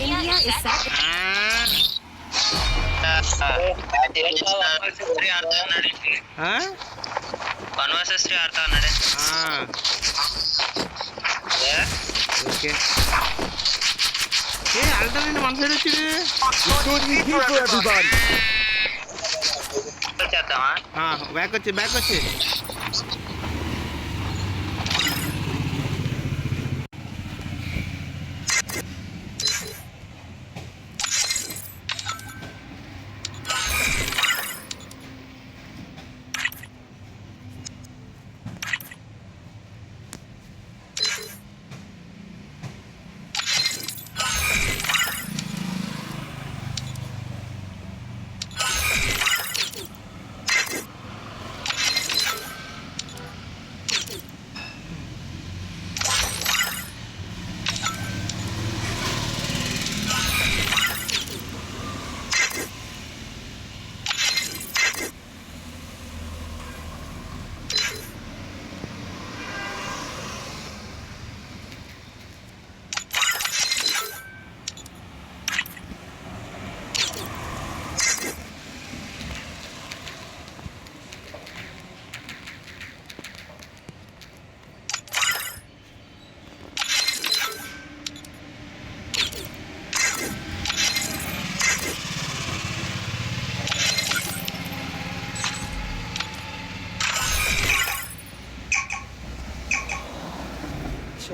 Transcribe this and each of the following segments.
India is set. కన్వర్సెస్ట్రీ ఆడుతా అన్నాడే. Okay ఏ ఆడతానండి మన సైడ్ వచ్చి చేద్దామా? బ్యాక్ వచ్చి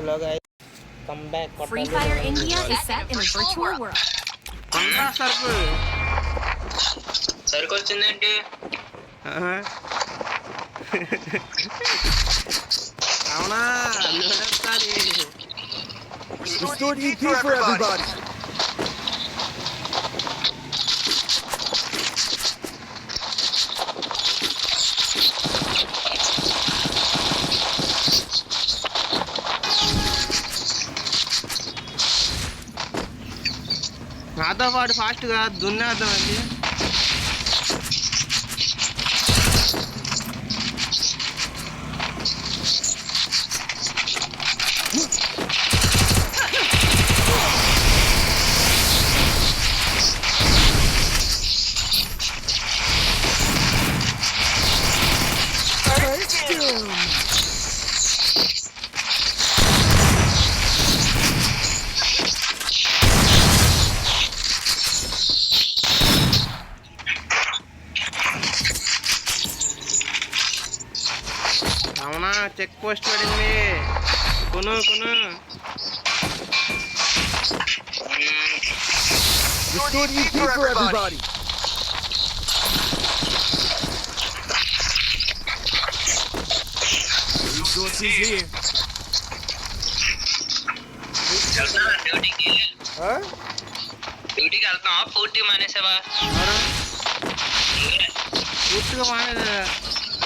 Hello guys, come back. Free Fire India is set in a virtual world. సరికి వచ్చిందేంటి? అవునా Restored EP for everybody. నాతో పాటు ఫాస్ట్గా దున్నేద్దామండి. అవునా చెక్ పోస్ట్ పడింది. కొను Restored EP for everybody. Resources here. డ్యూటీకి వెళ్తున్నావా? పూర్తి మానేసావా? పూర్తిగా మానేది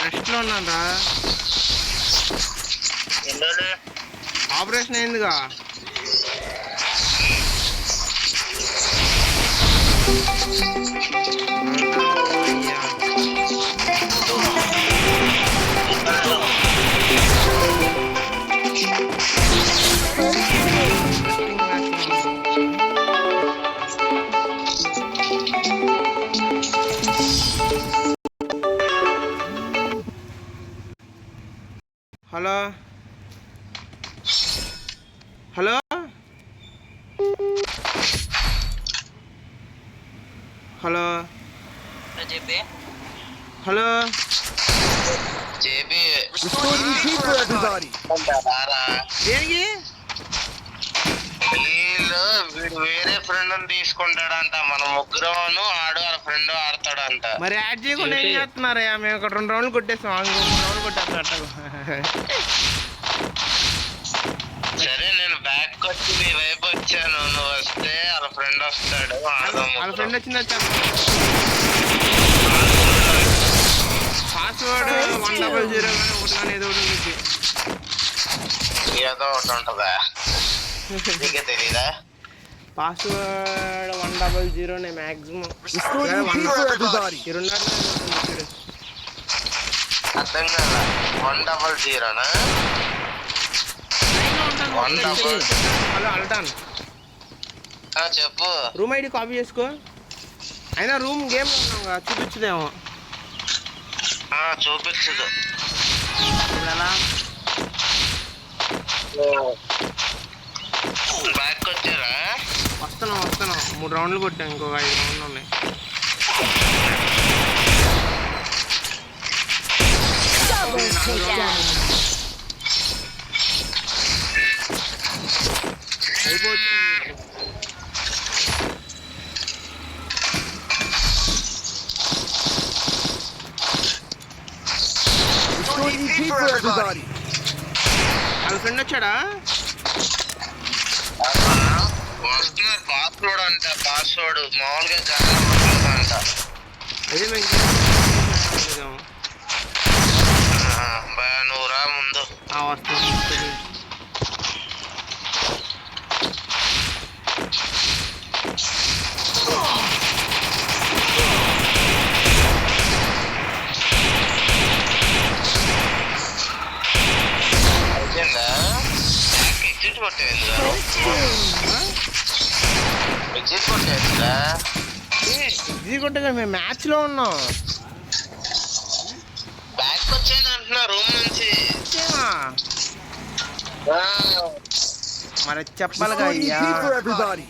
రెస్ట్లో ఉన్నాను రా. ఎన్ని రోజులు ఆపరేషన్ అయిందిగా. హలో హలో హలో చెప్పి హలో చెప్పి Restored EP for everybody. దేనికి వీడు వేరే ఫ్రెండ్ తీసుకుంటాడంట. మనం ముగ్గురం ఆడు వాళ్ళ ఫ్రెండ్ ఆడతాడంట. మరి యాడ్ చేయకుండా ఏం చేస్తున్నారా? మేము ఒక 2 రౌండ్లు కొట్టేస్తాం. 3 రౌండ్లు కొట్టేస్తాం. సరే నేను బ్యాక్ వచ్చి మీ వైపు వచ్చాను. నువ్వు వస్తే వాళ్ళ ఫ్రెండ్ వస్తాడు. వాళ్ళ ఫ్రెండ్ వచ్చిందా? పాస్వర్డ్ 100 కానీ ఒకటి కానీ ఏదో ఒకటి ఏదో ఒకటి ఉంటుందా? నీకే తెలీదా? Password 100 maximum. Restore EP for everybody. ఈ రెండాట్లో చూడు. అర్థం కదా 100నా? 100. హలో అల్టాన్, చెప్పు. రూమ్ ఐడి కాపీ చేసుకో. అయినా రూమ్ గేమ్ ఉన్నాం చూపించదేమో. చూపించదు. ఇప్పుడు ఎలా? బ్యాక్ వచ్చారా? వస్తున్నాం 3 రౌండ్లు కొట్టాం, ఇంకొక 5 రౌండ్లు ఉన్నాయి. అయిపోతుంది. Restore EP for everybody. వాళ్ళ ఫ్రెండ్ వచ్చాడా? వస్తున్నారు. పాస్వర్డ్ అంట, పాస్వర్డ్ మామూలుగా జాగ్రత్త అంట. అదే మేము నువ్వు రా ముందు. వస్తుంది. ఎగ్జిట్ కొట్టేది ఎగ్జిట్ కొట్టేదిరా. ఇది కొట్టగా మేము మ్యాచ్లో ఉన్నాం. బ్యాక్ వచ్చేది అంటున్నా రూమ్ నుంచి. మరి చెప్పాలిగా Restore అయ్యా. EP for everybody.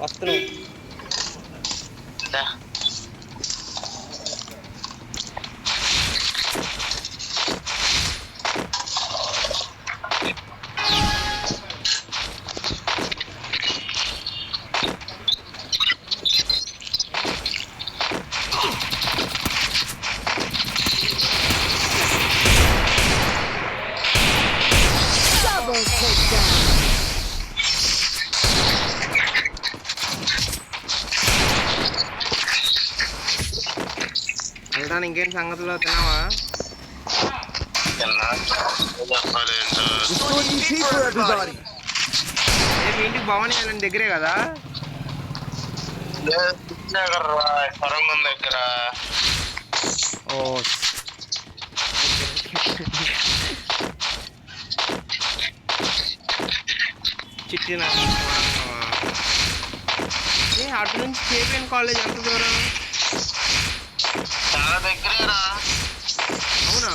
వస్తున్నాం. వెళ్తాను. ఇంకేం సంగతిలో తిన్నావా? Restore EP for everybody. మీ ఇంటికి భవానీ ఐలాండ్ దగ్గరే కదా? సొరంగం దగ్గర. ఓ చిట్టి అటు నుంచి కేపీఎన్ కాలేజ్ ఎంత దూరం? చాలా దగ్గరేరా. అవునా?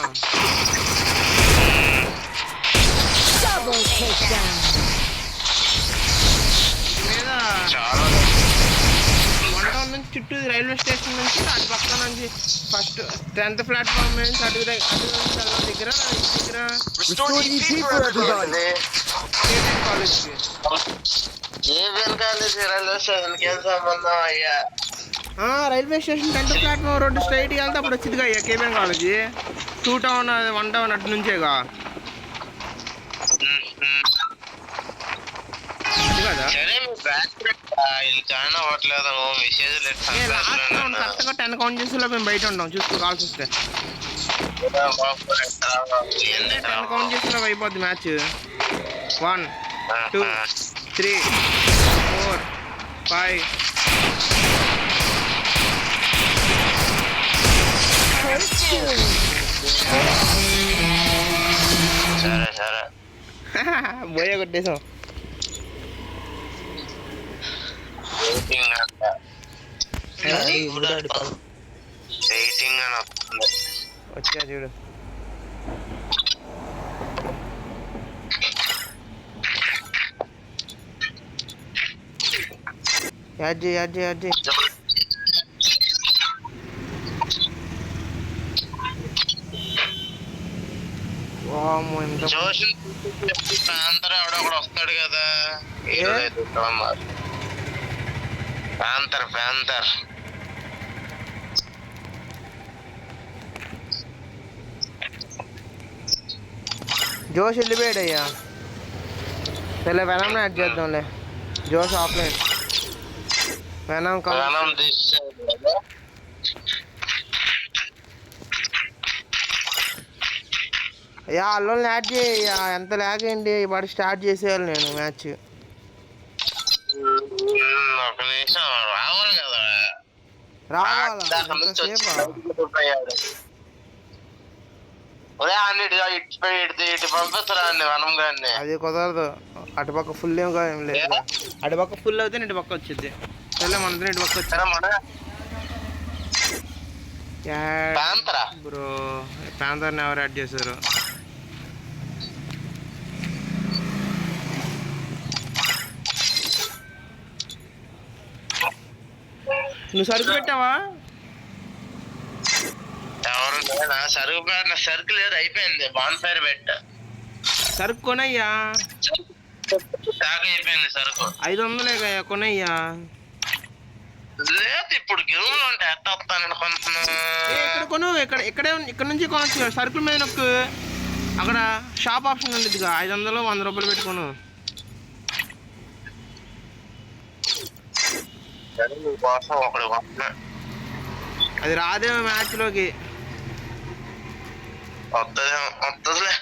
మీద చాలా 1 టౌన్ నుంచి చుట్టూ రైల్వే స్టేషన్ నుంచి అటు పక్క నుంచి ఫస్ట్ 10th ప్లాట్ఫామ్ నుంచి అటు దగ్గర Restore EP for everybody. KPN కాలేజ్కి. ఏబిఎన్ కాలేజ్ రైల్వే స్టేషన్కి ఏం సంబంధం అయ్యా? Railway station 10th platform road స్ట్రైట్కి వెళ్తే అప్పుడు వచ్చిందిగా అయ్యా కేపీఎన్ కాలేజీ. 2 టౌన్ 1 టౌన్ అటు నుంచేగా. అది కదా? సరే మీ బ్యాక్ ఇది చాలా అవ్వట్లేదు. మెసేజ్ కరెక్ట్గా 10 కౌంట్ చేసేలో మేము బయట ఉంటాం. చూసుకో కాల్స్ వస్తే 10 కౌంట్ చేసేలో అయిపోద్ది మ్యాచ్. 1 2 3 4 5. సరే సరే బోయే కొట్టేసాం. వెయిటింగ్ అంట. వెయిటింగ్ అని వస్తుంది. వచ్చా చూడు. యాడ్ చేయి. వామ్మో ఎంత జోషన్ ప్యాంతర్ ఎవడొకడు వస్తాడు కదా. ప్యాంతర్ జోష్ వెళ్ళిపోయాడు అయ్యా. సరే వెనమ్ యాడ్ చేద్దాంలే. జోష్ ఆఫ్లైన్ వెనమ్ యా అల్లోని యాడ్ చేయ ఎంత లేకండి వాడు స్టార్ట్ చేసేయాలి నేను మ్యాచ్. ఒక నిమిషం రావాలి కదా. రావాలా దాని నుంచి ఎంతసేపా? ఇటు పంపిస్తారా అండి వనం గారిని. అది కుదరదు, అటుపక్క ఫుల్ ఏం లేదు. అటుపక్క ఫుల్ అవుతే ఇటు పక్క వచ్చింది. సరే మన ఇటు పక్క వచ్చింది బ్రో. ప్యాంతర్ని ఎవరు యాడ్ చేశారు? నువ్వు సరుకు పెట్టావా? ఎవరు సరుకు పెట్టిన సరుకు లేదు, అయిపోయింది. బాన్ ఫైర్ పెట్ట సరుకు కొనయ్యా, స్టాక్ అయిపోయింది సరుకు. 500 కొనయ్యా. లేదు ఇప్పుడు గెలువులో ఉంటే ఎట్ట వస్తాను అనుకుంటున్నా. ఇక్కడ కొను, ఇక్కడ నుంచి కొనొచ్చు. సరుకుల మీద నొక్కు, అక్కడ షాప్ ఆప్షన్ ఉండేదిగా. 500 100 రూపాయలు పెట్టుకోను. కోసం ఒకటి అది రాదేమో మ్యాచ్లోకి. వస్తుందిలే.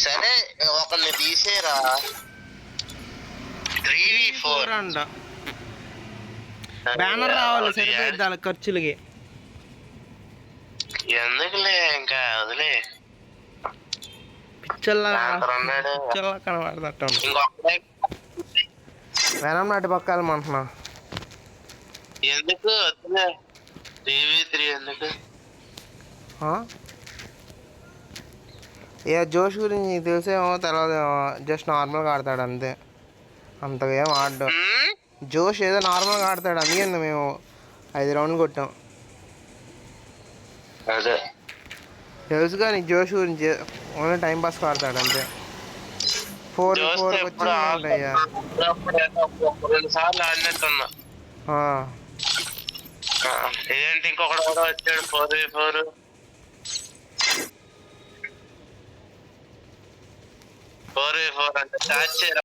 సరే ఒకరిని తీసేరా. 3v4 అంట బ్యానర్ రావాలి సరిపోద్ది వాళ్ళ ఖర్చులకి. ఎందుకులే ఇంకా వదిలే. పిచ్చల్లా కనబడదట్టు. వెనం నాటి పక్క వెళ్ళమంటున్నా. ఎందుకు వద్దులే. 3v3 ఎందుకు? ఏ జోష్ గురించి నీకు తెలిసేమో తెలియదేమో. జస్ట్ నార్మల్గా ఆడతాడు అంతే, అంతగా ఏం ఆడడం. జోష్ ఏదో నార్మల్గా ఆడతాడు, అందుకే మేము 5 రౌండ్లు కొట్టాం. అదే తెలుసుగా నీకు జోష్ గురించి. ఓన్లీ టైం పాస్కి ఆడతాడు అంతే. 4v4 వచ్చిందయ్యా. 2 సార్లు ఆడినట్టున్నా. ఏంటి ఇంకొకటి కూడా వచ్చాడు 4v4. 4v4 అంటే స్టార్ట్ చేయరా.